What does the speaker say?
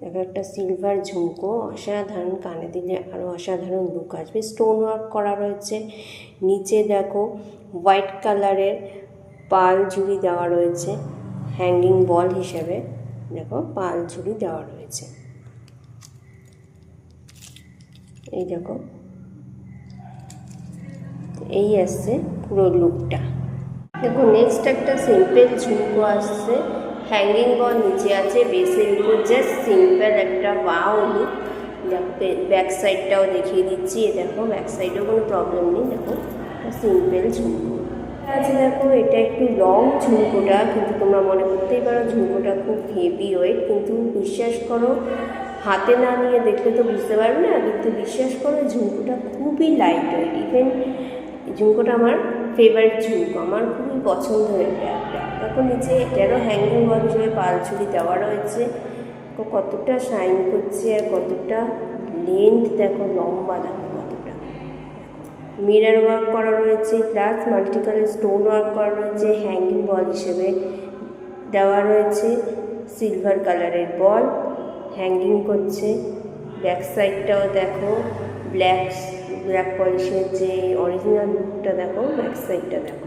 দেখো একটা সিলভার ঝুমকো, অসাধারণ, কানে দিলে আরও অসাধারণ লুক আসবে। স্টোন ওয়ার্ক করা রয়েছে। নিচে দেখো হোয়াইট কালারের পাল ঝুড়ি দেওয়া রয়েছে হ্যাঙ্গিং বল হিসেবে। দেখো পাল ঝুড়ি দেওয়া রয়েছে। এই দেখো, এই আসছে পুরো লুকটা। দেখো নেক্সট একটা সিম্পল ঝুমকো আসছে, হ্যাঙ্গিং বল নিচে আছে, বেসের উপর জাস্ট সিম্পল একটা ওয়াও লুক। ব্যাক সাইডটাও দেখিয়ে দিচ্ছি। দেখো ব্যাক সাইডেও কোনো প্রবলেম নেই। দেখো সিম্পল ঝুমকো আছে। দেখো এটা একটু লং ঝুমকোটা, কিন্তু তোমরা মনে করতেই পারো ঝুমকোটা খুব হেভি ওয়েট, কিন্তু বিশ্বাস করো, হাতে না নিয়ে দেখলে তো বুঝতে পারবে না, কিন্তু বিশ্বাস করো ঝুমকোটা খুবই লাইট ওয়েট। ইভেন ঝুমকোটা আমার ফেভারিট ঝুমকো, আমার খুবই পছন্দের একটা। দেখো নিচে এটারও হ্যাঙ্গিং বল হিসেবে পালছুরি দেওয়া রয়েছে। কতটা শাইন করছে আর কতটা লেন্থ, দেখো লম্বা, দেখো কতটা। মিরর ওয়ার্ক করা রয়েছে, plus multi colour stone work করা রয়েছে। হ্যাঙ্গিং বল হিসেবে দেওয়া রয়েছে সিলভার কালারের বল, হ্যাঙ্গিং করছে। ব্যাক সাইডটাও দেখো ব্ল্যাক পলিশের যে অরিজিনাল লুকটা, দেখো ব্যাক সাইডটা দেখো।